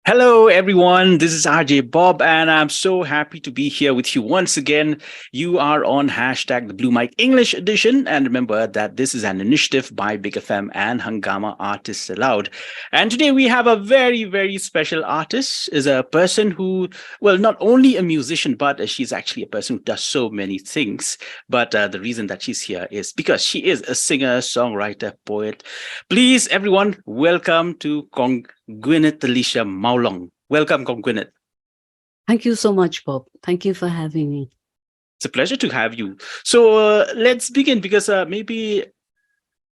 Hello, everyone. This is RJ Bob, and I'm so happy to be here with you once again. You are on hashtag the Blue Mic English edition. And remember that this is an initiative by Big FM and Hungama Artists Aloud. And today we have a very, very special artist, is a person who, well, not only a musician, but she's actually a person who does so many things. But the reason that she's here is because she is a singer, songwriter, poet. Please, everyone, welcome to Gwyneth Alicia Mawlong. Welcome, Gwyneth. Thank you so much, Bob. Thank you for having me. It's a pleasure to have you. So let's begin because maybe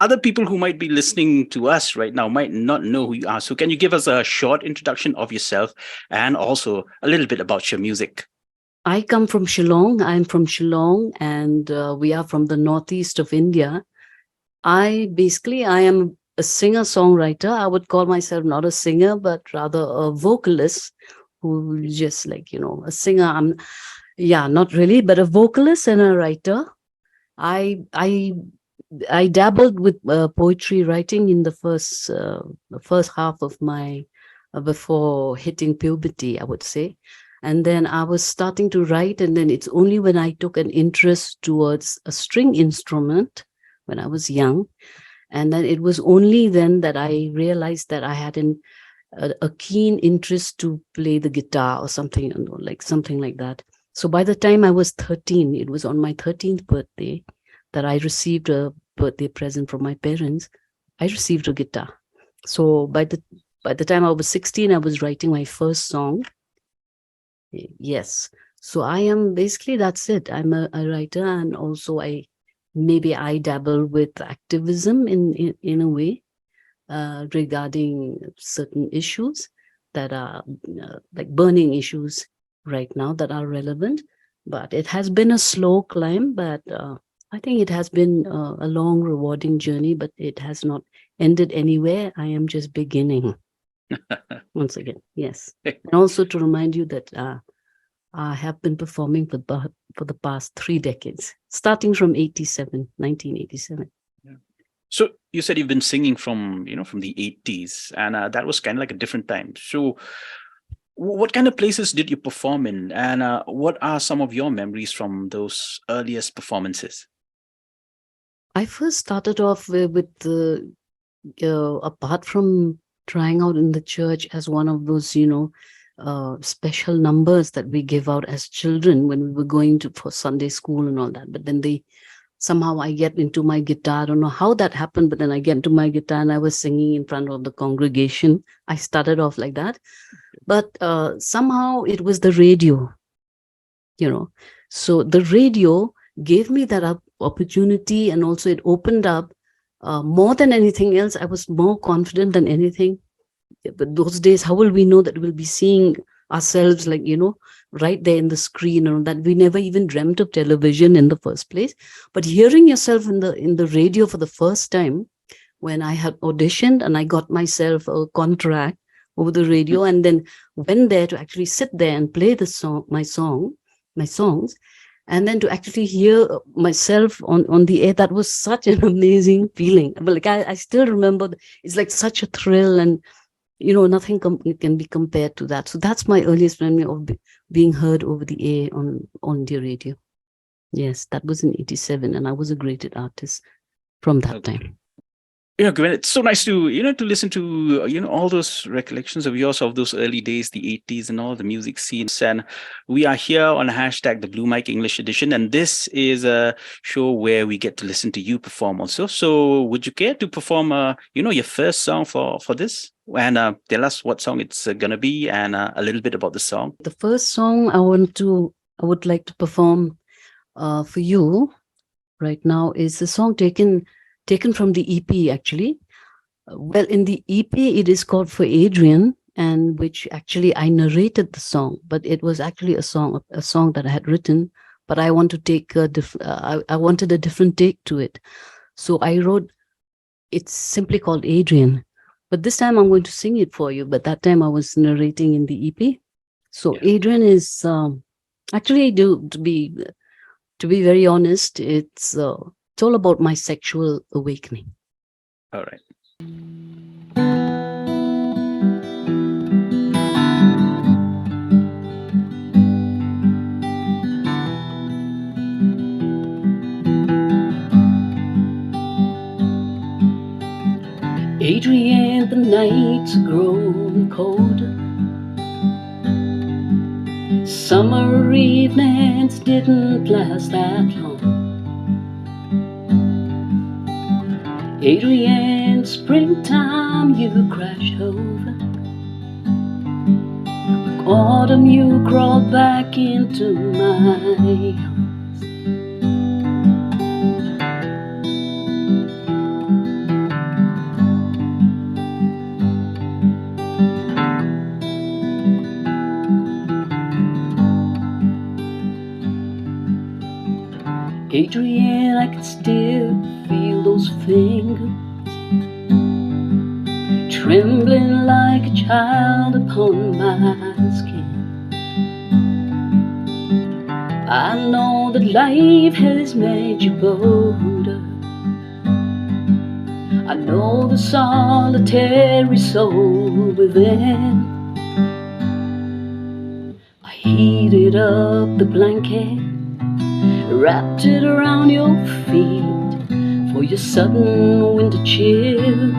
other people who might be listening to us right now might not know who you are. So can you give us a short introduction of yourself and also a little bit about your music? I come from Shillong. I'm from Shillong, and we are from the northeast of India. I am a singer-songwriter. I would call myself not a singer, but rather a vocalist who just a singer. Not really, but a vocalist and a writer. I dabbled with poetry writing in the first half of my before hitting puberty, I would say. And then I was starting to write, and then it's only when I took an interest towards a string instrument when I was young. And then it was only then that I realized that I had a keen interest to play the guitar or something, something like that. So by the time I was 13, it was on my 13th birthday that I received a birthday present from my parents. I received a guitar. So by the time I was 16, I was writing my first song. Yes. So I am basically, that's it. I'm a writer, and also I dabble with activism in a way regarding certain issues that are like burning issues right now that are relevant. But it has been a slow climb, but I think it has been a long, rewarding journey, but it has not ended anywhere. I am just beginning. Once again, yes. And also to remind you that I have been performing for the past 3 decades, starting from 1987. Yeah. So you said you've been singing from the 80s, and that was kind of like a different time. So what kind of places did you perform in, and what are some of your memories from those earliest performances? I first started off with apart from trying out in the church as one of those, special numbers that we give out as children when we were going for Sunday school and all that. But then somehow I get into my guitar. I don't know how that happened, but then I get into my guitar and I was singing in front of the congregation. I started off like that. But somehow it was the radio, So the radio gave me that opportunity, and also it opened up more than anything else. I was more confident than anything. But those days, how will we know that we'll be seeing ourselves right there in the screen, or that we never even dreamt of television in the first place? But hearing yourself in the radio for the first time, when I had auditioned and I got myself a contract over the radio, and then went there to actually sit there and play my songs, and then to actually hear myself on the air, that was such an amazing feeling. But I still remember, it's like such a thrill, and nothing can be compared to that. So that's my earliest memory of being heard over the air on the radio. Yes, that was in 87, and I was a graded artist from that time. Gwyneth, it's so nice to to listen to all those recollections of yours of those early days, the 80s, and all the music scenes. And we are here on hashtag the Blue Mic English edition, and this is a show where we get to listen to you perform also. So would you care to perform your first song for this, and tell us what song it's gonna be, and a little bit about the song? The first song I would like to perform for you right now is a song taken from the EP, actually. Well, in the EP, it is called For Adrian, and which actually I narrated the song, but it was actually a song that I had written, but I want to take I wanted a different take to it. So I wrote, it's simply called Adrian, but this time I'm going to sing it for you. But that time I was narrating in the EP. So yeah. Adrian is actually, to be very honest, it's all about my sexual awakening. All right. nights grown colder. Summer evenings didn't last that long. Adrian, springtime you crashed over. Autumn you crawled back into my arms. Adrian, I can still feel those fingers trembling like a child upon my skin. I know that life has made you bolder. I know the solitary soul within. I heated up the blanket, wrapped it around your feet for your sudden winter chills.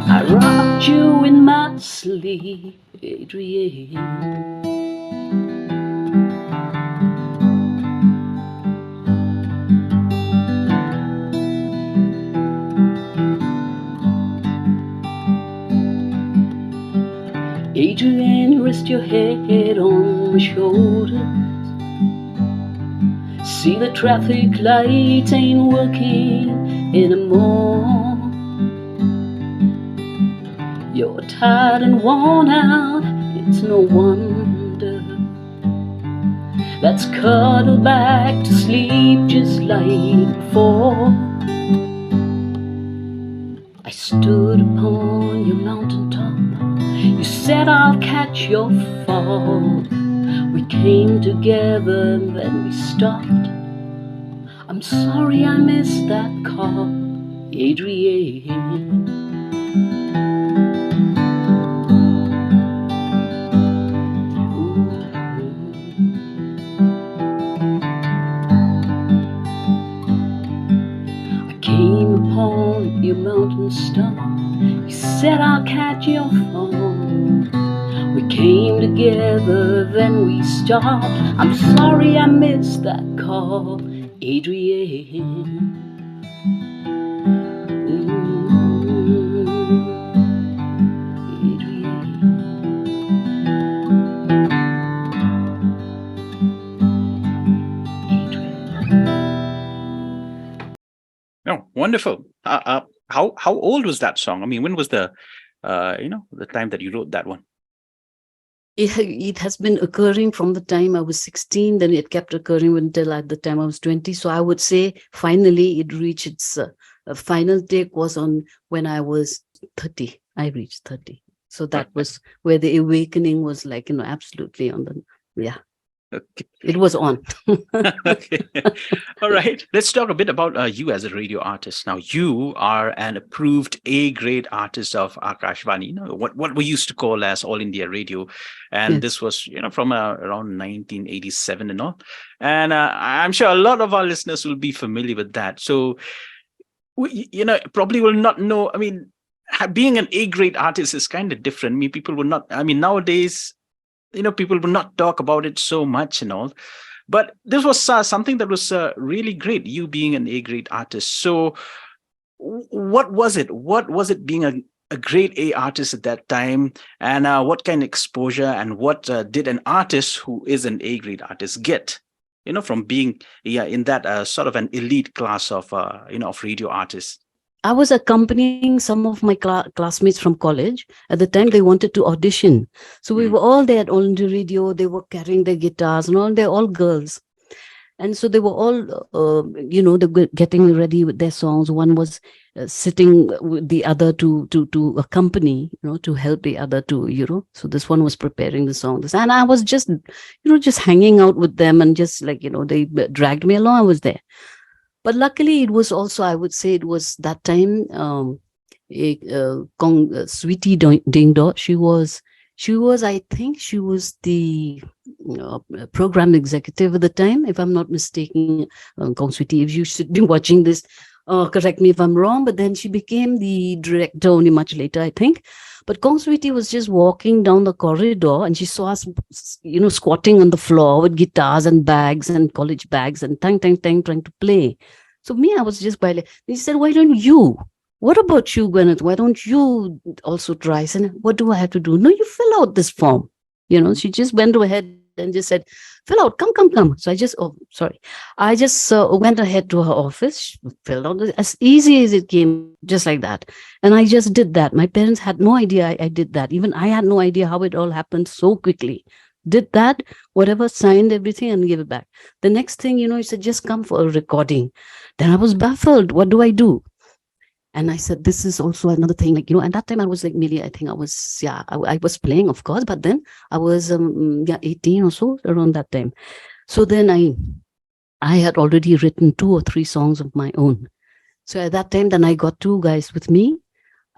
I rocked you in my sleep, Adrian. Adrian, rest your head on my shoulders. See, the traffic light ain't working anymore. You're tired and worn out, it's no wonder. Let's cuddle back to sleep just like before. I stood upon your mountaintop. You said I'll catch your fall. We came together and then we stopped. I'm sorry I missed that call, Adrian. I came upon your mountain star. You said I'll catch your fall. We came together, then we stopped. I'm sorry I missed that call, Adrian. Oh, wonderful. How old was that song? I mean, when was the the time that you wrote that one? It has been occurring from the time I was 16, then it kept occurring until at the time I was 20. So I would say finally it reached its final take was on when I was 30. I reached 30. So that was where the awakening was like, absolutely on the, yeah. Okay. It was on. Okay. All right. Let's talk a bit about you as a radio artist. Now, you are an approved A-grade artist of Akashvani, what we used to call as All India Radio. And Yes. this was, from around 1987 and all. And I'm sure a lot of our listeners will be familiar with that. So, probably will not know. I mean, being an A-grade artist is kind of different. I mean, people will not, nowadays, people will not talk about it so much and all. But this was something that was really great, you being an A-grade artist. So what was it? What was it being a grade A artist at that time? And what kind of exposure and what did an artist who is an A-grade artist get, from being in that sort of an elite class of, of radio artists? I was accompanying some of my classmates from college. At the time, they wanted to audition. So we were all there at All India Radio. They were carrying their guitars and all. They're all girls. And so they were all, they were getting ready with their songs. One was sitting with the other to accompany, to help the other to, So this one was preparing the songs. And I was just, just hanging out with them and just like, they dragged me along. I was there. But luckily, it was also, I would say, it was that time, Sweetie Ding Dong. She was, I think she was the program executive at the time, if I'm not mistaken. Kong Sweetie, if you should be watching this, correct me if I'm wrong, but then she became the director only much later, I think. But Kong Sweetie was just walking down the corridor and she saw us, squatting on the floor with guitars and bags and college bags and tang, tang, tang, trying to play. So me, I was just by. He said, "Why don't you? What about you, Gwyneth? Why don't you also try?" I said, "What do I have to do?" "No, you fill out this form." She just went ahead and just said, "Fill out, come, come, come." So I just went ahead to her office, filled out as easy as it came, just like that. And I just did that. My parents had no idea I did that. Even I had no idea how it all happened so quickly. Did that, whatever, signed everything and gave it back. The next thing, he said, "Just come for a recording." Then I was baffled. What do I do? And I said, this is also another thing. Like, at that time I was like, maybe I think I was, I was playing, of course, but then I was, 18 or so, around that time. So then I had already written 2 or 3 songs of my own. So at that time, then I got 2 guys with me,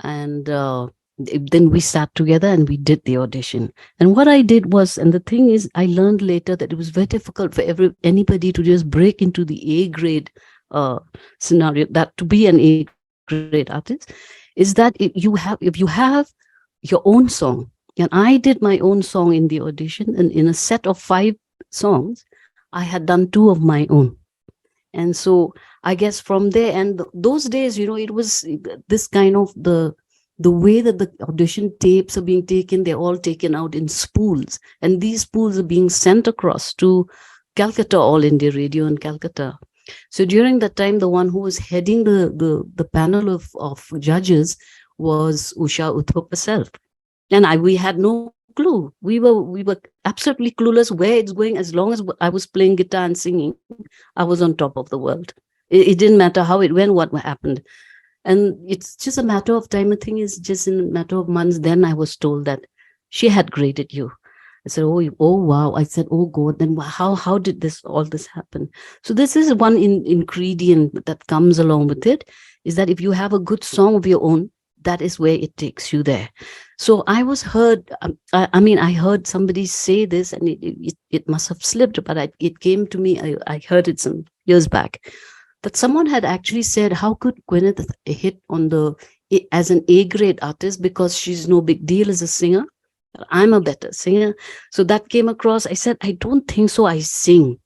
and then we sat together and we did the audition. And what I did was, and the thing is, I learned later that it was very difficult for anybody to just break into the A grade scenario, that to be an A grade artist, is that if you have your own song, and I did my own song in the audition, and in a set of 5 songs, I had done 2 of my own. And so I guess from there, and those days, it was this kind of the way that the audition tapes are being taken, they're all taken out in spools, and these spools are being sent across to Calcutta, All India Radio in Calcutta. So during that time, the one who was heading the panel of judges was Usha Uthup herself. And we had no clue. We were absolutely clueless where it's going. As long as I was playing guitar and singing, I was on top of the world. It didn't matter how it went, what happened. And it's just a matter of time. The thing is, just in a matter of months, then I was told that she had graded you. I said, oh wow. I said, oh God, then how did all this happen? So this is one ingredient that comes along with it, is that if you have a good song of your own, that is where it takes you there. So I was heard, I heard somebody say this, and it must have slipped, but it came to me, I heard it some years back, that someone had actually said, how could Gwyneth hit on as an A-grade artist, because she's no big deal as a singer? I'm a better singer. So that came across. I said, I don't think so. I sing,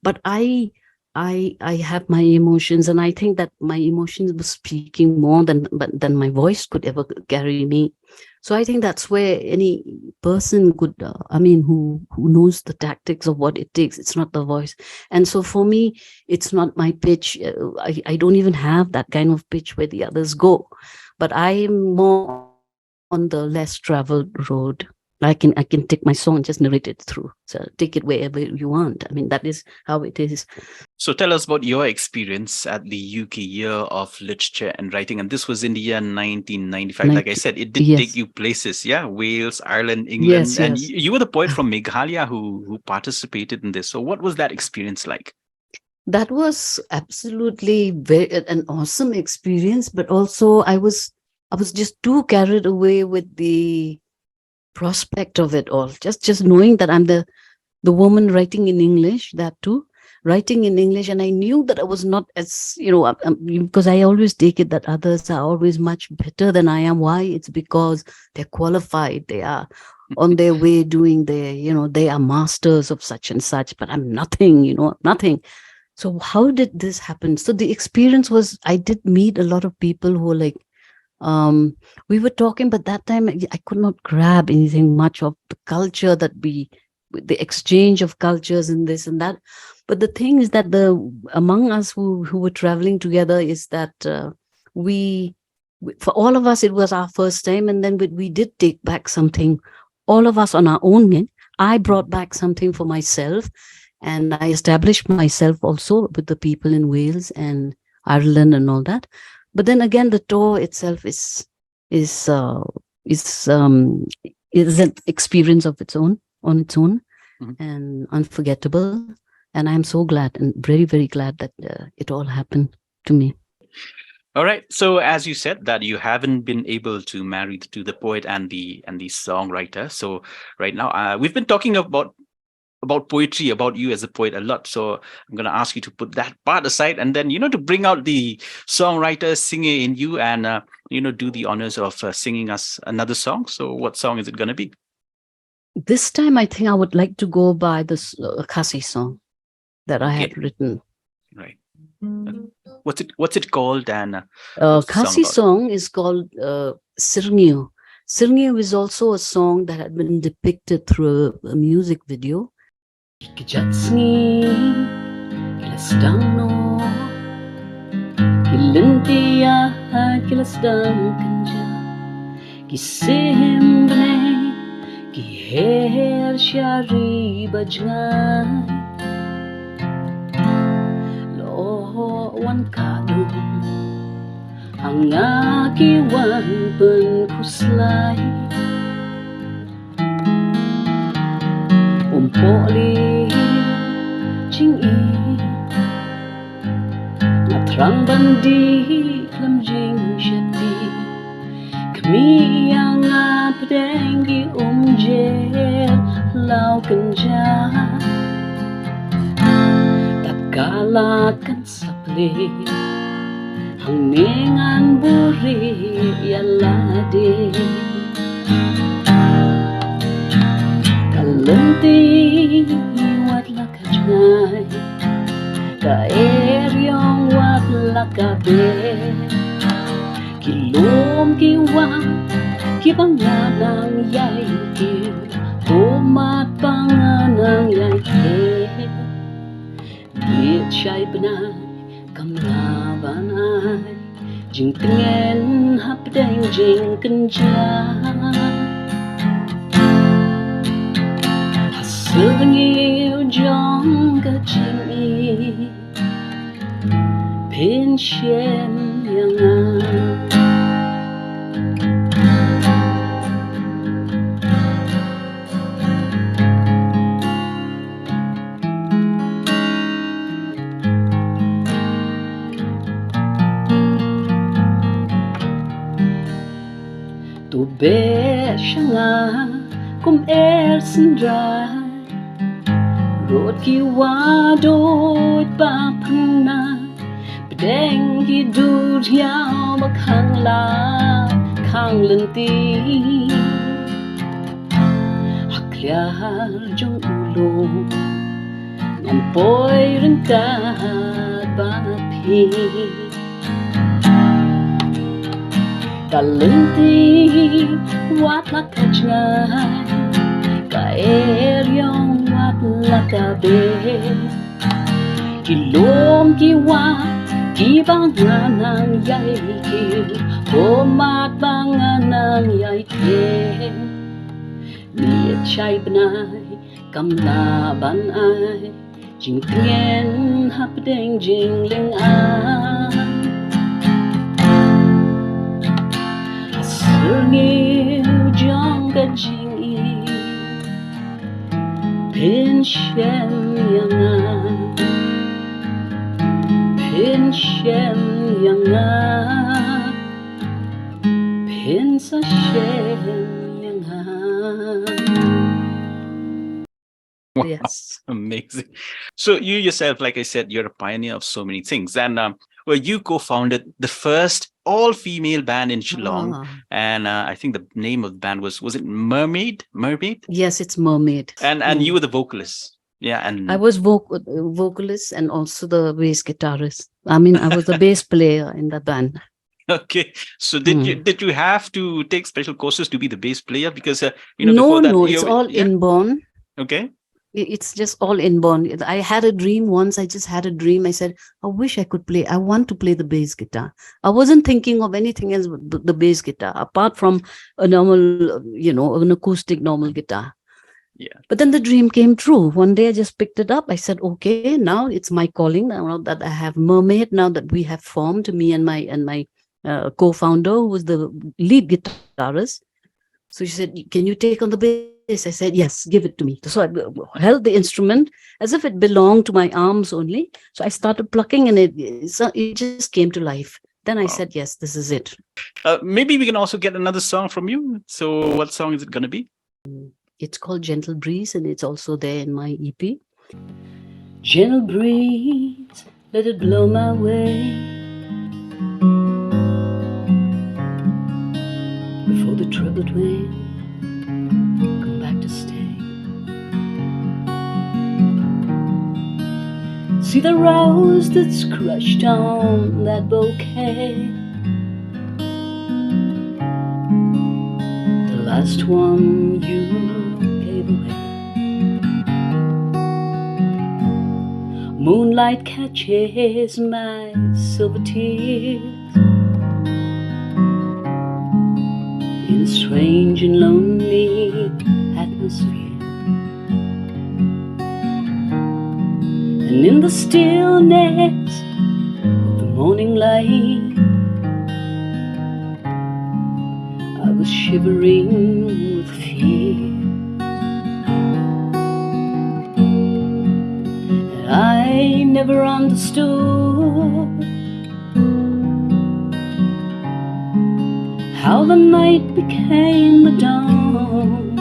but I have my emotions, and I think that my emotions were speaking more than my voice could ever carry me. So I think that's where any person could, who knows the tactics of what it takes. It's not the voice. And so for me, it's not my pitch. I don't even have that kind of pitch where the others go, but I'm more on the less traveled road. I can take my song and just narrate it through. So take it wherever you want. That is how it is. So tell us about your experience at the UK Year of Literature and Writing. And this was in the year 1995. Like I said, it did take you places. Yeah, Wales, Ireland, England. Yes, and yes. you were the poet from Meghalaya who participated in this. So what was that experience like? That was absolutely an awesome experience. But also I was just too carried away with the prospect of it all. Just knowing that I'm the woman writing in English, that too, writing in English. And I knew that I was not as, because I always take it that others are always much better than I am. Why? It's because they're qualified. They are on their way doing they are masters of such and such, but I'm nothing, nothing. So how did this happen? So the experience was, I did meet a lot of people who were like, we were talking, but that time I could not grab anything much of the culture the exchange of cultures and this and that. But the thing is that among us who were traveling together is that for all of us, it was our first time. And then we did take back something, all of us on our own. I brought back something for myself, and I established myself also with the people in Wales and Ireland and all that. But then again, the tour itself is an experience of its own, on its own, and unforgettable. And I'm so glad, and very, very glad that it all happened to me. All right. So as you said that you haven't been able to marry to the poet and the songwriter. So right now we've been talking about about poetry, about you as a poet a lot. So I'm going to ask you to put that part aside and then, to bring out the songwriter, singer in you and, do the honors of singing us another song. So what song is it going to be? This time, I think I would like to go by this Khasi song that I have written. Right. What's it called? And Khasi song is called Sirngiyo. Sirngiyo is also a song that had been depicted through a music video. Kijatsngi kilastang no kilintiya kilastang kanja kisim bne kiher shari bajngan lo wan kadu ang akiwan penkuslay Poli ching i Natrang bandi klam jing shati Kami yang apdengi umjer lau kanja Tatkala kan sapli Hang ningan buri yalade Kalenti wat lakajnay Kaeryong wat lakabe Kilom kiwang kipanganang yay kiw Umat panganang yay kiw Diet siya'y banay kamlaban ay Jing tingen hapdeng jing kenjang Sirngiyo jong ka jing Pin shem yang Tu be shanga kum sendrai Rốt ki wa đôi ba phăng na Bdeng ki đút yao ba khang la khang lần ti Hak liar jong ulo Ngam poi rin ka ba pi Ka lần ti wat la ka jngai Ka eryong lakabe Kilom kiwa kibanganang yay kiw Umat banganang yay kiw Liet siya'y banay kamlaban ay Jing tingen hapdeng jingling an Sirngiyo jong ka jing Pin shem yang Pin shem yang Pin sa shem yang Wow, Yes. amazing. So you yourself, like I said, you're a pioneer of so many things. And well, you co-founded the first all-female band in Shillong. And I think the name of the band was it Mermaid? Mermaid? Yes, it's Mermaid. And you were the vocalist. Yeah, and I was vocalist and also the bass guitarist. I mean, I was the bass player in the band. okay. So did you have to take special courses to be the bass player? Because No, it's all inborn. Okay. It's just all inborn. I had a dream once. I just had a dream. I said, I wish I could play. I want to play the bass guitar. I wasn't thinking of anything else but the bass guitar, apart from a normal, an acoustic normal guitar. Yeah. But then the dream came true. One day I just picked it up. I said, okay, now it's my calling. Now that I have Mermaid, now that we have formed, me and my co-founder, who was the lead guitarist. So she said, can you take on the bass? I said, yes, give it to me. So I held the instrument as if it belonged to my arms only. So I started plucking and it just came to life. Then I said, yes, this is it. Maybe we can also get another song from you. So what song is it going to be? It's called Gentle Breeze, and it's also there in my EP. Gentle breeze, let it blow my way before the troubled wind come back to stay. See the rose that's crushed on that bouquet, the last one you gave away. Moonlight catches my silver tears in a strange and lonely atmosphere. And in the stillness of the morning light, I was shivering with fear. I never understood how the night became the dawn,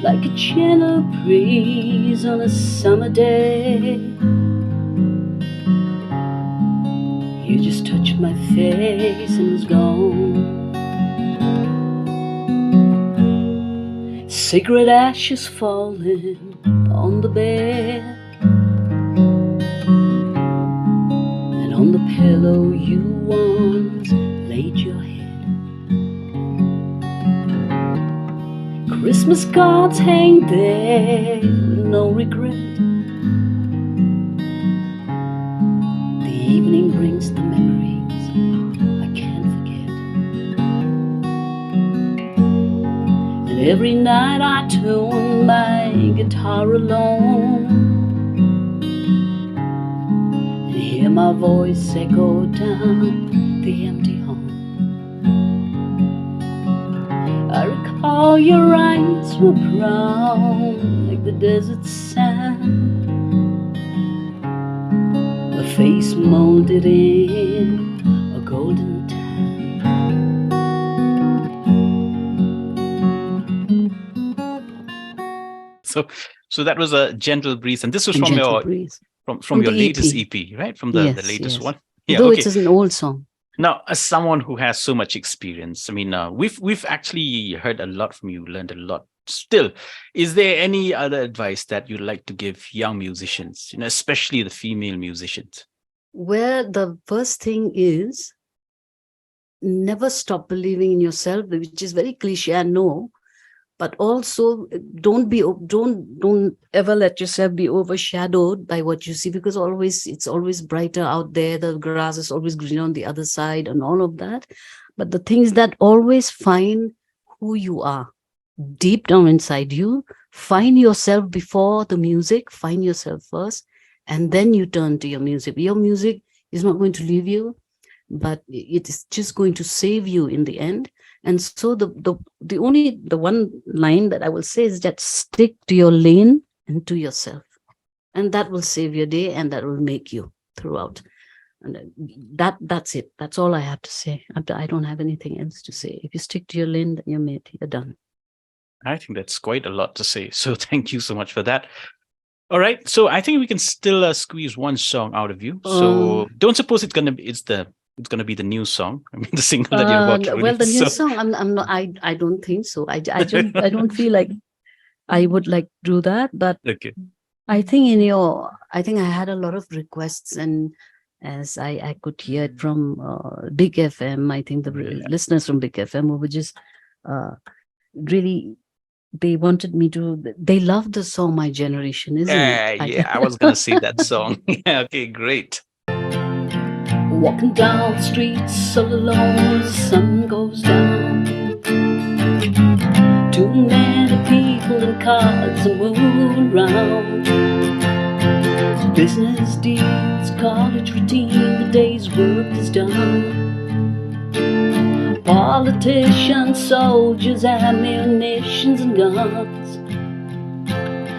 like a gentle breeze on a summer day. You just touched my face and was gone. Cigarette ashes falling on the bed, and on the pillow you once laid your head. Christmas cards hang there with no regret. The evening brings the memories I can't forget. And every night I tune my guitar alone and hear my voice echo down the empty hall. I recall your eyes were brown like the desert sand, a face molded in a golden tan. So that was a Gentle Breeze, and this was from Gentle your Breeze. from your the latest EP. EP, right? From the Yes, latest yes. one. Yeah, Though okay. it's an old song. Now, as someone who has so much experience, I mean, we've actually heard a lot from you, learned a lot. Still, is there any other advice that you'd like to give young musicians, especially the female musicians? Where the first thing is, never stop believing in yourself, which is very cliche, I know, but also don't ever let yourself be overshadowed by what you see, because it's always brighter out there. The grass is always green on the other side and all of that. But the things that always find who you are deep down inside you, find yourself before the music, find yourself first, and then you turn to your music. Your music is not going to leave you, but it is just going to save you in the end. And so the one line that I will say is that stick to your lane and to yourself, and that will save your day, and that will make you throughout. And that's it. That's all I have to say. I don't have anything else to say. If you stick to your lane, then you're made. You're done. I think that's quite a lot to say. So thank you so much for that. All right. So I think we can still squeeze one song out of you. So don't suppose it's gonna be the new song. I mean, the single that you're about to release. Well, the new song, I'm not. I don't think so. I don't feel like I would like to do that. But Okay. I think I had a lot of requests, and as I could hear it from Big FM, I think the listeners from Big FM were just really. They wanted me to. They love the song "My Generation," isn't it? Yeah. I was gonna say that song. Yeah. Okay. Great. Walking down the streets all alone, the sun goes down. Too many people in cars are moving around. Business deals, college routine, the day's work is done. Politicians, soldiers, ammunitions and guns.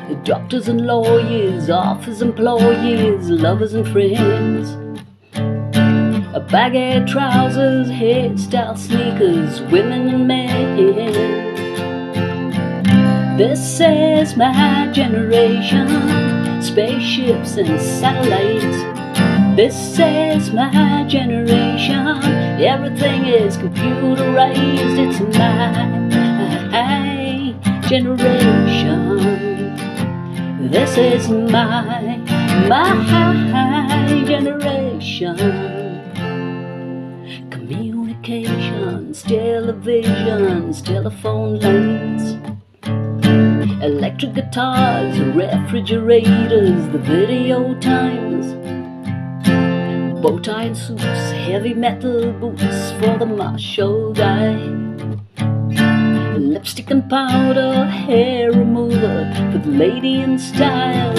The doctors and lawyers, office employees, lovers and friends. Baggy trousers, hairstyle sneakers, women and men. This is my generation, spaceships and satellites. This is my generation, everything is computerized. It's my generation. This is my generation. Communications, televisions, telephone lines, electric guitars, refrigerators, the video times, bow-tie suits, heavy metal boots for the martial guy, lipstick and powder, hair remover for the lady in style.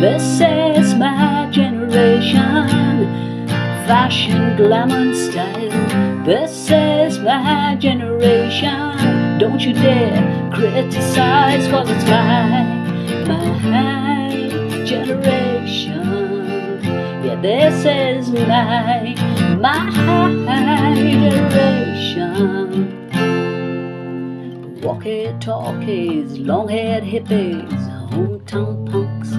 This is my generation, fashion, glamour and style. This is my generation, don't you dare criticize, cause it's my generation. Yeah, this is my generation. Walkie-talkies, long-haired hippies, hometown punks.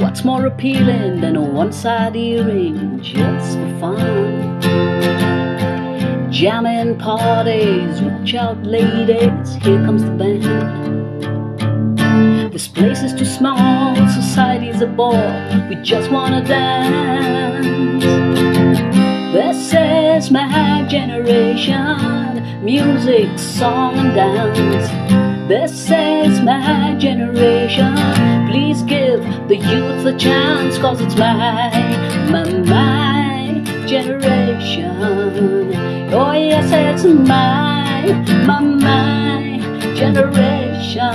What's more appealing than a one-side earring just for fun? Jamming parties, watch out ladies, here comes the band. This place is too small, society's a bore, we just wanna dance. This is my generation, music, song and dance. This is my generation, please give the youth a chance, cause it's my generation. Oh yes, it's my generation. My generation.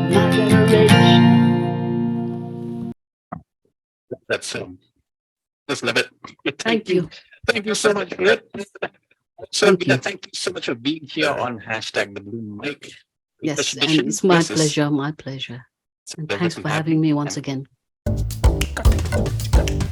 My generation. That's just love it. Thank you. Thank you so much for it. So Thank you. thank you so much for being here on hashtag the Blue Mic. Yes, and it's my pleasure, my pleasure. And thanks for having me once again. Cut.